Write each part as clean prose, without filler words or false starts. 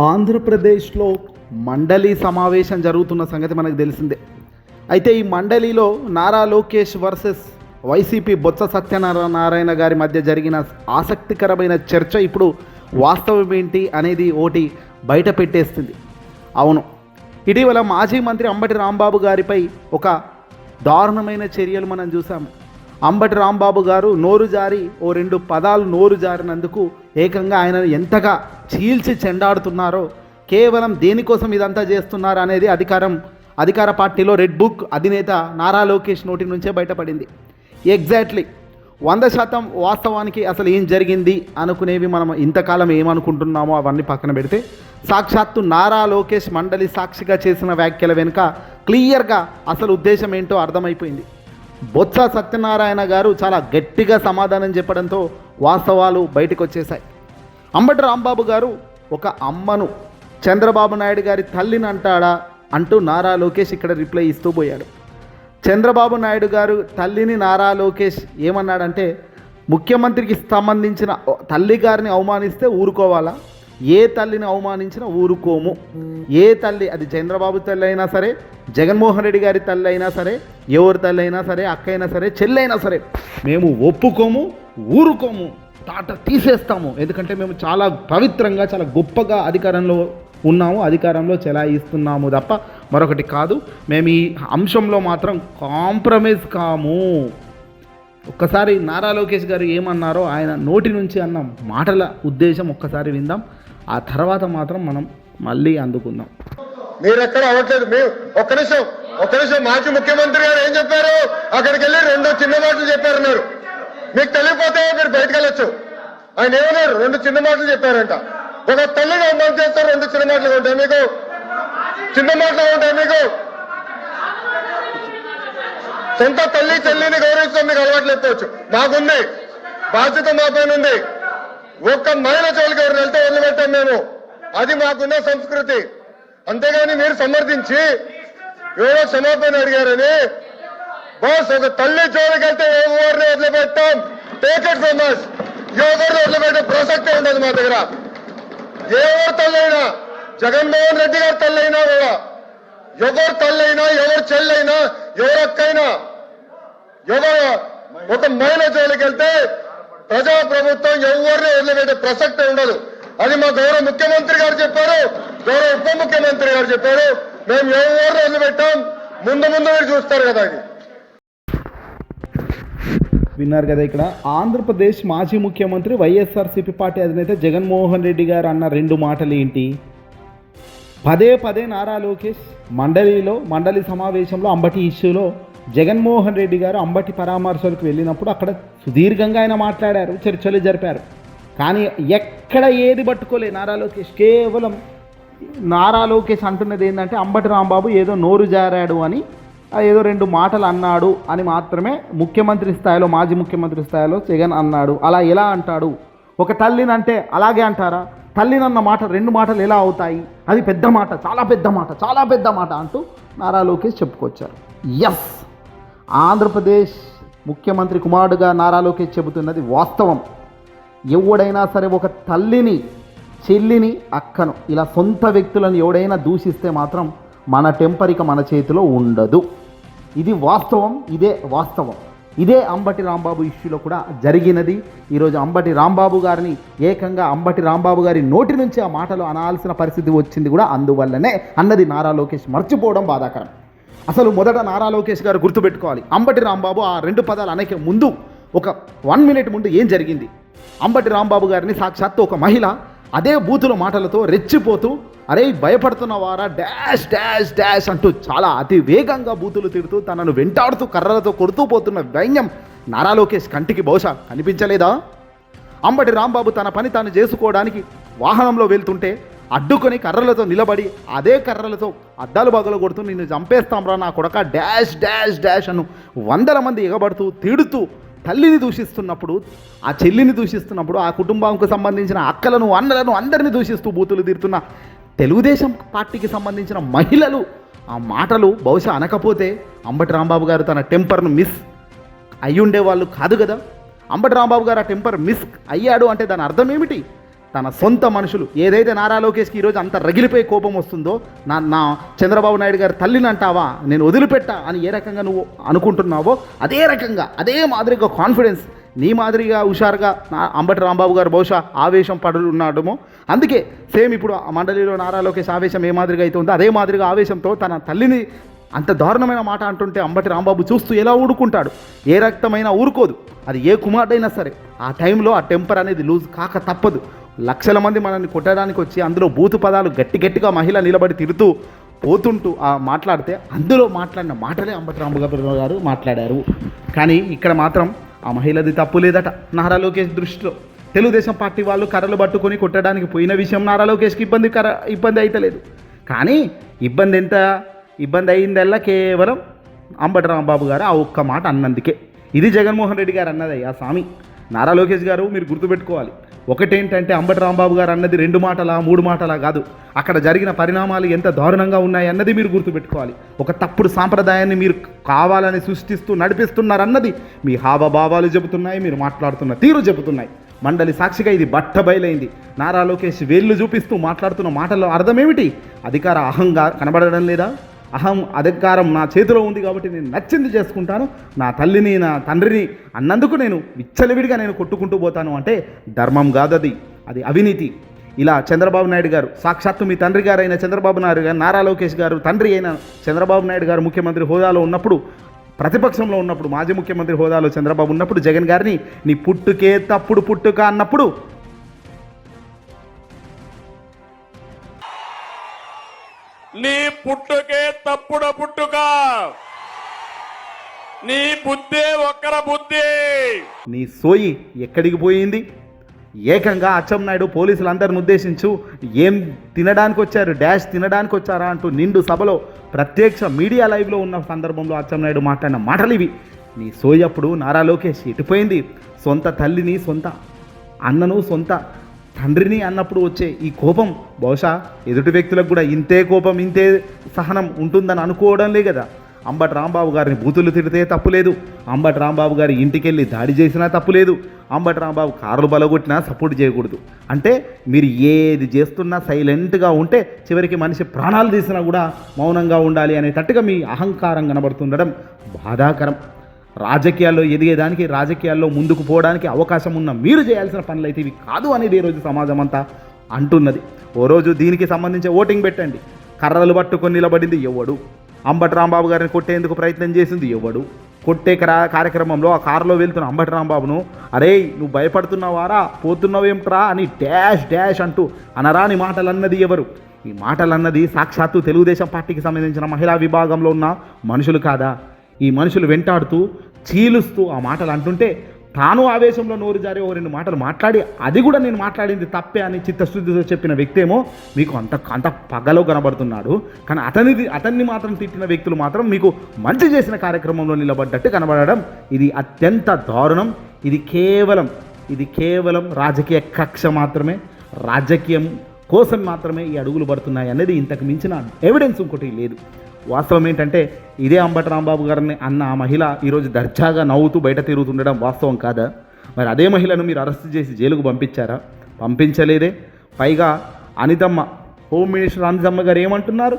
ఆంధ్రప్రదేశ్లో మండలి సమావేశం జరుగుతున్న సంగతి మనకు తెలిసిందే. అయితే ఈ మండలిలో నారా లోకేష్ వర్సెస్ వైసీపీ బొత్స సత్యనారాయణ గారి మధ్య జరిగిన ఆసక్తికరమైన చర్చ ఇప్పుడు వాస్తవం ఏంటి అనేది ఒకటి బయట పెట్టేస్తుంది. అవును, ఇటీవల మాజీ మంత్రి అంబటి రాంబాబు గారిపై ఒక దారుణమైన చర్యలు మనం చూసాము. అంబటి రాంబాబు గారు నోరు జారి ఓ 2 పదాలు నోరు జారినందుకు ఏకంగా ఆయన ఎంతగా చీల్చి చెండాడుతున్నారో, కేవలం దేనికోసం ఇదంతా చేస్తున్నారు అనేది అధికార పార్టీలో రెడ్ బుక్ అధినేత నారా లోకేష్ నోటి నుంచే బయటపడింది. ఎగ్జాక్ట్లీ 100% వాస్తవానికి అసలు ఏం జరిగింది అనుకునేవి మనం ఇంతకాలం ఏమనుకుంటున్నామో అవన్నీ పక్కన పెడితే, సాక్షాత్తు నారా లోకేష్ మండలి సాక్షిగా చేసిన వ్యాఖ్యల వెనుక క్లియర్గా అసలు ఉద్దేశం ఏంటో అర్థమైపోయింది. బొత్స సత్యనారాయణ గారు చాలా గట్టిగా సమాధానం చెప్పడంతో వాస్తవాలు బయటకు వచ్చేశాయి. అంబటి రాంబాబు గారు ఒక అమ్మను చంద్రబాబు నాయుడు గారి తల్లిని అంటాడా అంటూ నారా లోకేష్ ఇక్కడ రిప్లై ఇస్తూ పోయాడు. చంద్రబాబు నాయుడు గారు తల్లిని నారా లోకేష్ ఏమన్నాడంటే, ముఖ్యమంత్రికి సంబంధించిన తల్లి గారిని అవమానిస్తే ఊరుకోవాలా, ఏ తల్లిని అవమానించినా ఊరుకోము. ఏ తల్లి, అది చంద్రబాబు తల్లి అయినా సరే, జగన్మోహన్ రెడ్డి గారి తల్లి అయినా సరే, ఎవరి తల్లి అయినా సరే, అక్క అయినా సరే, చెల్లి అయినా సరే, మేము ఒప్పుకోము, ఊరుకోము, తాట తీసేస్తాము. ఎందుకంటే మేము చాలా పవిత్రంగా, చాలా గొప్పగా అధికారంలో ఉన్నాము, అధికారంలో చెలాయిస్తున్నాము తప్ప మరొకటి కాదు. మేము ఈ అంశంలో మాత్రం కాంప్రమైజ్ కాము. ఒక్కసారి నారా లోకేష్ గారు ఏమన్నారో ఆయన నోటి నుంచి అన్న మాటల ఉద్దేశం ఒక్కసారి విందాం. ఆ తర్వాత మాత్రం మనం మళ్ళీ అందుకుందాం. మీరు ఎక్కడ అవ్వట్లేదు. మీరు ఒక్క నిమిషం మాజీ ముఖ్యమంత్రి గారు ఏం చెప్పారు, అక్కడికి వెళ్ళి 2 చిన్న మాటలు చెప్పారన్నారు. మీకు తెలియకపోతే మీరు బయటకు వెళ్ళొచ్చు. ఆయన ఏమన్నారు, 2 చిన్న మాటలు చెప్పారంట. ఒక తల్లిని అవమానం చేస్తారు, 2 చిన్న మాటలు ఉంటాయి మీకు, చిన్న మాటలు ఉంటాయి మీకు. సొంత తల్లి చెల్లిని గౌరవించడం మీకు అలవాట్లు ఎత్తవచ్చు. మాకుంది బాధ్యత, మా పైన ఉంది. ఒక్క మహిళ జోలికి ఎవరు వెళ్తే వదిలిపెట్టాం మేము. అది మాకున్న సంస్కృతి. అంతేగాని మీరు సమర్థించి ఎవరో క్షమాపణ అడిగారని, బాస్ ఒక తల్లి జోలికి వెళ్తే ఎవరిని వదిలిపెట్టాం. Take it from us. ఎవరిని వదిలిపెట్టే ప్రసక్తే ఉండదు మా దగ్గర. ఎవరి తల్లైనా, జగన్మోహన్ రెడ్డి గారి తల్లైనా కూడా, ఎవరి తల్లైనా, ఎవరి చెల్లైనా, ఎవరి అక్కైనా, ఎవరు ఒక మహిళ జోలికి వెళ్తే ప్రజాప్రభుత్వం ఎవరిని వదిలిపెట్టే ప్రసక్తే ఉండదు. అది మా గౌరవ ముఖ్యమంత్రి గారు చెప్పారు, గౌరవ ఉప ముఖ్యమంత్రి గారు చెప్పారు. మేము ఎవరిని వదిలిపెట్టాం, ముందు మీరు చూస్తారు కదా. అది విన్నారు కదా. ఇక్కడ ఆంధ్రప్రదేశ్ మాజీ ముఖ్యమంత్రి వైఎస్ఆర్సీపీ పార్టీ అధినేత జగన్మోహన్ రెడ్డి గారు అన్న 2 మాటలు ఏంటి? పదే నారా లోకేష్ మండలి సమావేశంలో అంబటి ఇష్యూలో జగన్మోహన్ రెడ్డి గారు అంబటి పరామర్శలకు వెళ్ళినప్పుడు అక్కడ సుదీర్ఘంగా ఆయన మాట్లాడారు, చర్చలు జరిపారు. కానీ ఎక్కడ ఏది పట్టుకోలే నారా లోకేష్. కేవలం నారా లోకేష్ అంటున్నది ఏంటంటే, అంబటి రాంబాబు ఏదో నోరు జారాడు అని, ఏదో 2 మాటలు అన్నాడు అని మాత్రమే ముఖ్యమంత్రి స్థాయిలో, మాజీ ముఖ్యమంత్రి స్థాయిలో జగన్ అన్నాడు. అలా ఎలా అంటాడు? ఒక తల్లిని అంటే అలాగే అంటారా? తల్లినన్న మాట 2 మాటలు ఎలా అవుతాయి? అది పెద్ద మాట, చాలా పెద్ద మాట అంటూ నారా లోకేష్ చెప్పుకొచ్చారు. ఎస్, ఆంధ్రప్రదేశ్ ముఖ్యమంత్రి కుమారుడుగా నారా లోకేష్ చెబుతున్నది వాస్తవం. ఎవడైనా సరే ఒక తల్లిని, చెల్లిని, అక్కను, ఇలా సొంత వ్యక్తులను ఎవడైనా దూషిస్తే మాత్రం మన టెంపరిక మన చేతిలో ఉండదు. ఇది వాస్తవం, ఇదే వాస్తవం. ఇదే అంబటి రాంబాబు ఇష్యూలో కూడా జరిగినది. ఈరోజు అంబటి రాంబాబు గారిని ఏకంగా అంబటి రాంబాబు గారి నోటి నుంచి ఆ మాటలు అనాల్సిన పరిస్థితి వచ్చింది కూడా అందువల్లనే అన్నది నారా లోకేష్ మర్చిపోవడం బాధాకరం. అసలు మొదట నారా లోకేష్ గారు గుర్తుపెట్టుకోవాలి, అంబటి రాంబాబు ఆ 2 పదాలు అనేక ముందు, ఒక 1 మినిట్ ముందు ఏం జరిగింది. అంబటి రాంబాబు గారిని సాక్షాత్తు ఒక మహిళ అదే బూతుల మాటలతో రెచ్చిపోతూ, అరే భయపడుతున్న వారా డాష్ డాష్ డాష్ అంటూ చాలా అతి వేగంగా బూతులు తిడుతూ తనను వెంటాడుతూ కర్రలతో కొడుతూ పోతున్న వైన్యం నారా లోకేష్ కంటికి బహుశా కనిపించలేదా? అంబటి రాంబాబు తన పని తాను చేసుకోవడానికి వాహనంలో వెళ్తుంటే అడ్డుకొని కర్రలతో నిలబడి అదే కర్రలతో అద్దాలు బాగలు కొడుతూ, నిన్ను చంపేస్తాంరా నా కొడక డాష్ డాష్ డాష్ అను 100 మంది ఎగబడుతూ తిడుతూ తల్లిని దూషిస్తున్నప్పుడు, ఆ చెల్లిని దూషిస్తున్నప్పుడు, ఆ కుటుంబానికి సంబంధించిన అక్కలను, అన్నలను అందరినీ దూషిస్తూ బూతులు తిడుతున్న తెలుగుదేశం పార్టీకి సంబంధించిన మహిళలు ఆ మాటలు బహుశా అనకపోతే అంబటి రాంబాబు గారు తన టెంపర్ను మిస్ అయ్యుండే వాళ్ళు కాదు కదా. అంబటి రాంబాబు గారు ఆ టెంపర్ మిస్ అయ్యాడు అంటే దాని అర్థం ఏమిటి? తన సొంత మనుషులు ఏదైతే నారా లోకేష్కి ఈరోజు అంత రగిలిపోయి కోపం వస్తుందో, నా చంద్రబాబు నాయుడు గారి తల్లిని అంటావా, నేను వదిలిపెట్టా అని ఏ రకంగా నువ్వు అనుకుంటున్నావో అదే రకంగా అదే మాదిరిగా కాన్ఫిడెన్స్ నీ మాదిరిగా హుషారుగా అంబటి రాంబాబు గారు బహుశా ఆవేశం పడులు ఉన్నాడేమో. అందుకే సేమ్ ఇప్పుడు ఆ మండలిలో నారా లోకేష్ ఆవేశం ఏ మాదిరిగా అయితే ఉందో అదే మాదిరిగా ఆవేశంతో తన తల్లిని అంత దారుణమైన మాట అంటుంటే అంబటి రాంబాబు చూస్తూ ఎలా ఊరుకుంటాడు? ఏ రక్తమైనా ఊరుకోదు, అది ఏ కుమారుడైనా సరే. ఆ టైంలో ఆ టెంపర్ అనేది లూజ్ కాక తప్పదు. లక్షల మంది మనల్ని కొట్టడానికి వచ్చి అందులో బూతు పదాలు గట్టిగా మహిళ నిలబడి తిరుగుతూ పోతుంటూ మాట్లాడితే అందులో మాట్లాడిన మాటలే అంబటి రాంబాబు గారు మాట్లాడారు. కానీ ఇక్కడ మాత్రం ఆ మహిళది తప్పు లేదట నారా లోకేష్ దృష్టిలో. తెలుగుదేశం పార్టీ వాళ్ళు కర్రలు పట్టుకొని కొట్టడానికి పోయిన విషయం నారా లోకేష్కి ఇబ్బంది అయితే లేదు. కానీ ఇబ్బంది అయిందల్లా కేవలం అంబటి రాంబాబు గారు ఆ ఒక్క మాట అన్నందుకే. ఇది జగన్మోహన్ రెడ్డి గారు అన్నది ఆ స్వామి. నారా లోకేష్ గారు మీరు గుర్తుపెట్టుకోవాలి, ఒకటేంటంటే అంబటి రాంబాబు గారు అన్నది 2 మాటలా 3 మాటలా కాదు, అక్కడ జరిగిన పరిణామాలు ఎంత దారుణంగా ఉన్నాయి అన్నది మీరు గుర్తుపెట్టుకోవాలి. ఒక తప్పుడు సాంప్రదాయాన్ని మీరు కావాలని సృష్టిస్తూ నడిపిస్తున్నారన్నది మీ హావభావాలు చెబుతున్నాయి, మీరు మాట్లాడుతున్న తీరు చెబుతున్నాయి. మండలి సాక్షిగా ఇది బట్టబయలైంది. నారా లోకేష్ వేళ్ళు చూపిస్తూ మాట్లాడుతున్న మాటల్లో అర్థమేమిటి? అధికార అహంగా కనబడడం లేదా? అధికారం నా చేతిలో ఉంది కాబట్టి నేను నచ్చింది చేసుకుంటాను, నా తల్లిని నా తండ్రిని అన్నందుకు నేను విచ్చలవిడిగా నేను కొట్టుకుంటూ పోతాను అంటే ధర్మం కాదది, అది అవినీతి. ఇలా చంద్రబాబు నాయుడు గారు సాక్షాత్తు మీ తండ్రి గారైన చంద్రబాబు నాయుడు గారు, నారా లోకేష్ గారు తండ్రి అయిన చంద్రబాబు నాయుడు గారు ముఖ్యమంత్రి హోదాలో ఉన్నప్పుడు, ప్రతిపక్షంలో ఉన్నప్పుడు, మాజీ ముఖ్యమంత్రి హోదాలో చంద్రబాబు ఉన్నప్పుడు జగన్ గారిని నీ పుట్టుకే తప్పుడు పుట్టుక అన్నప్పుడు నీ పుట్టుకే తప్పుడ పుట్టుక, నీ బుద్ధి ఒక్కర బుద్ధి. నీ సోయి ఎక్కడికి పోయింది? ఏకంగా అచ్చెన్నాయుడు పోలీసులందరిని ఉద్దేశించు ఏం తినడానికి వచ్చారు, డాష్ తినడానికి వచ్చారా అంటూ నిండు సభలో ప్రత్యక్ష మీడియా లైవ్లో ఉన్న సందర్భంలో అచ్చెన్నాయుడు మాట్లాడిన మాటలు ఇవి. నీ సోయి అప్పుడు నారా లోకేష్ ఎటుపోయింది? సొంత తల్లిని, సొంత అన్నను, సొంత తండ్రిని అన్నప్పుడు వచ్చే ఈ కోపం బహుశా ఎదుటి వ్యక్తులకు కూడా ఇంతే కోపం, ఇంతే సహనం ఉంటుందని అనుకోవడంలే కదా. అంబటి రాంబాబు గారిని బూతులు తిడితే తప్పులేదు, అంబటి రాంబాబు గారి ఇంటికి వెళ్ళి దాడి చేసినా తప్పులేదు, అంబటి రాంబాబు కార్లు బలగొట్టినా సపోర్ట్ చేయకూడదు. అంటే మీరు ఏది చేస్తున్నా సైలెంట్గా ఉంటే చివరికి మనిషి ప్రాణాలు తీసినా కూడా మౌనంగా ఉండాలి అనేటట్టుగా మీ అహంకారం కనబడుతుండడం బాధాకరం. రాజకీయాల్లో ఎదిగేదానికి, రాజకీయాల్లో ముందుకు పోవడానికి అవకాశం ఉన్న మీరు చేయాల్సిన పనులు అయితే ఇవి కాదు అనేది ఈరోజు సమాజం అంతా అంటున్నది. ఓ రోజు దీనికి సంబంధించి ఓటింగ్ పెట్టండి. కర్రలు పట్టుకొని నిలబడింది ఎవడు? అంబటి రాంబాబు గారిని కొట్టేందుకు ప్రయత్నం చేసింది ఎవడు? కొట్టే కార్యక్రమంలో ఆ కారులో వెళ్తున్న అంబటి రాంబాబును అరే నువ్వు భయపడుతున్నావారా, పోతున్నావేమిట్రా అని డాష్ అంటూ అనరాని మాటలన్నది ఎవరు? ఈ మాటలన్నది సాక్షాత్తు తెలుగుదేశం పార్టీకి సంబంధించిన మహిళా విభాగంలో ఉన్న మనుషులు కాదా? ఈ మనుషులు వెంటాడుతూ చీలుస్తూ ఆ మాటలు అంటుంటే తాను ఆవేశంలో నోరు జారి 2 మాటలు మాట్లాడి అది కూడా నేను మాట్లాడింది తప్పే అని చిత్తశుద్ధితో చెప్పిన వ్యక్తి ఏమో మీకు అంత పగలో కనబడుతున్నాడు. కానీ అతన్ని మాత్రం తిట్టిన వ్యక్తులు మాత్రం మీకు మంచి చేసిన కార్యక్రమంలో నిలబడ్డట్టు కనబడడం ఇది అత్యంత దారుణం. ఇది కేవలం రాజకీయ కక్ష మాత్రమే, రాజకీయం కోసం మాత్రమే ఈ అడుగులు పడుతున్నాయి అనేది ఇంతకు మించిన ఎవిడెన్స్ ఇంకోటి లేదు. వాస్తవం ఏంటంటే ఇదే అంబటి రాంబాబు గారిని అన్న ఆ మహిళ ఈరోజు దర్జాగా నవ్వుతూ బయట తిరుగుతుండడం వాస్తవం కాదా? మరి అదే మహిళను మీరు అరెస్ట్ చేసి జైలుకు పంపించారా? పంపించలేదే. పైగా అనితమ్మ, హోమ్ మినిస్టర్ అనితమ్మ గారు ఏమంటున్నారు?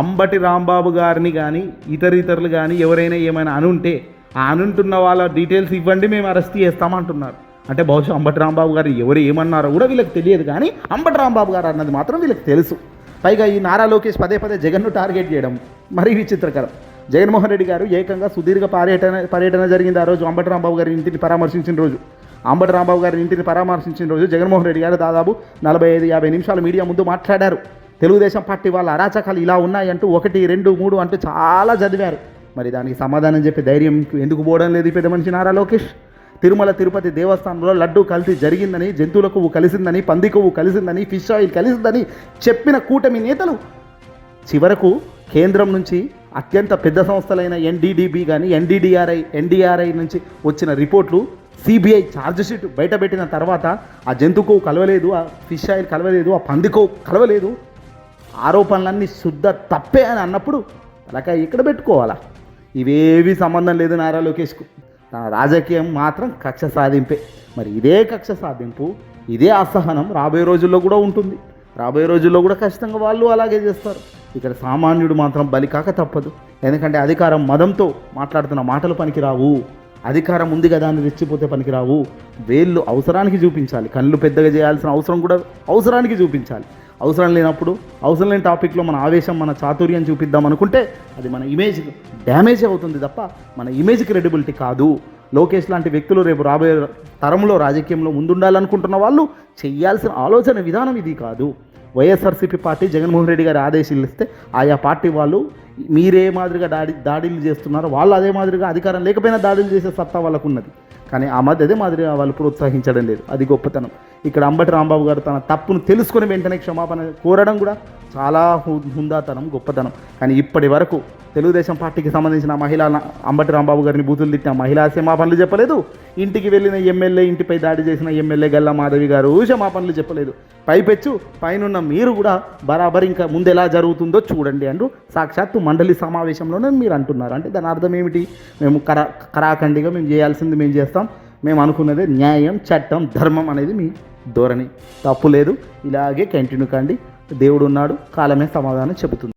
అంబటి రాంబాబు గారిని కానీ ఇతరులు కానీ ఎవరైనా ఏమైనా అనుంటే ఆ అనుంటున్న వాళ్ళ డీటెయిల్స్ ఇవ్వండి, మేము అరెస్ట్ చేస్తామంటున్నారు. అంటే బహుశా అంబటి రాంబాబు గారు ఎవరు ఏమన్నారో కూడా వీళ్ళకి తెలియదు, కానీ అంబటి రాంబాబు గారు అన్నది మాత్రం వీళ్ళకి తెలుసు. పైగా ఈ నారా లోకేష్ పదే జగన్ను టార్గెట్ చేయడం మరీ విచిత్రకరం. జగన్మోహన్ రెడ్డి గారు ఏకంగా సుదీర్ఘ పర్యటన జరిగింది ఆ రోజు. అంబటి రాంబాబు గారి ఇంటిని పరామర్శించిన రోజు జగన్మోహన్ రెడ్డి గారు దాదాపు 45-50 నిమిషాలు మీడియా ముందు మాట్లాడారు. తెలుగుదేశం పార్టీ వాళ్ళ అరాచకాలు ఇలా ఉన్నాయంటూ 1, 2, 3 అంటూ చాలా చదివారు. మరి దానికి సమాధానం చెప్పే ధైర్యం ఎందుకు పోవడం లేదు ఈ పెద్ద మనిషి నారా లోకేష్? తిరుమల తిరుపతి దేవస్థానంలో లడ్డూ కల్తీ జరిగిందని, జంతువుల కొవ్వు కలిసిందని, పంది కొవ్వు కలిసిందని, ఫిష్ ఆయిల్ కలిసిందని చెప్పిన కూటమి నేతలు చివరకు కేంద్రం నుంచి అత్యంత పెద్ద సంస్థలైన ఎన్డీడీబీ కానీ ఎన్డీఆర్ఐ నుంచి వచ్చిన రిపోర్ట్లు, సిబిఐ ఛార్జ్షీట్ బయటపెట్టిన తర్వాత ఆ జంతు కొవ్వు కలవలేదు, ఆ ఫిష్ ఆయిల్ కలవలేదు, ఆ పంది కొవ్వు కలవలేదు, ఆరోపణలన్నీ శుద్ధ తప్పే అని అన్నప్పుడు తలకాయ ఇక్కడ పెట్టుకోవాలా? ఇవేవి సంబంధం లేదు నారా లోకేష్కు. తన రాజకీయం మాత్రం కక్ష సాధింపే. మరి ఇదే కక్ష సాధింపు, ఇదే అసహనం రాబోయే రోజుల్లో కూడా ఉంటుంది. రాబోయే రోజుల్లో కూడా ఖచ్చితంగా వాళ్ళు అలాగే చేస్తారు. ఇక్కడ సామాన్యుడు మాత్రం బలి కాక తప్పదు. ఎందుకంటే అధికారం మదంతో మాట్లాడుతున్న మాటలు పనికిరావు. అధికారం ఉంది కదా అని రెచ్చిపోతే పనికిరావు. వేళ్ళు అవసరానికి చూపించాలి. కళ్ళు పెద్దగా చేయాల్సిన అవసరం కూడా అవసరానికి చూపించాలి. అవసరం లేనప్పుడు అవసరం లేని టాపిక్లో మన ఆవేశం, మన చాతుర్యం చూపిద్దాం అనుకుంటే అది మన ఇమేజ్ డ్యామేజ్ అవుతుంది తప్ప మన ఇమేజ్ క్రెడిబిలిటీ కాదు. లోకేష్ లాంటి వ్యక్తులు రేపు రాబోయే తరంలో రాజకీయంలో ముందుండాలనుకుంటున్న వాళ్ళు చేయాల్సిన ఆలోచన విధానం ఇది కాదు. వైఎస్ఆర్సీపీ పార్టీ జగన్మోహన్ రెడ్డి గారి ఆదేశాలు ఇస్తే ఆయా పార్టీ వాళ్ళు మీరే మాదిరిగా దాడులు చేస్తున్నారో వాళ్ళు అదే మాదిరిగా అధికారం లేకపోయినా దాడులు చేసే సత్తా వాళ్ళకు ఉన్నది. కానీ ఆ మధ్య అదే మాదిరిగా వాళ్ళు ప్రోత్సహించడం లేదు. అది గొప్పతనం. ఇక్కడ అంబటి రాంబాబు గారు తన తప్పును తెలుసుకొని వెంటనే క్షమాపణ కోరడం కూడా చాలా హుందాతనం, గొప్పతనం. కానీ ఇప్పటి వరకు తెలుగుదేశం పార్టీకి సంబంధించిన మహిళా అంబటి రాంబాబు గారిని బూతులు తిట్టిన మహిళా క్షమాపణలు చెప్పలేదు. ఇంటికి వెళ్ళిన ఎమ్మెల్యే, ఇంటిపై దాడి చేసిన ఎమ్మెల్యే గల్లా మాధవి గారు క్షమాపణలు చెప్పలేదు. పైపెచ్చు పైనున్న మీరు కూడా బరాబర్ ఇంకా ముందు ఎలా జరుగుతుందో చూడండి అంటూ సాక్షాత్తు మండలి సమావేశంలోనే మీరు అంటున్నారు. అంటే దాని అర్థం ఏమిటి? మేము కరాఖండిగా మేము చేయాల్సింది మేము చేస్తాం, మేము అనుకున్నదే న్యాయం, చట్టం, ధర్మం అనేది మీ ధోరణి. తప్పు లేదు, ఇలాగే కంటిన్యూ కండి. దేవుడు ఉన్నాడు, కాలమే సమాధానం చెబుతుంది.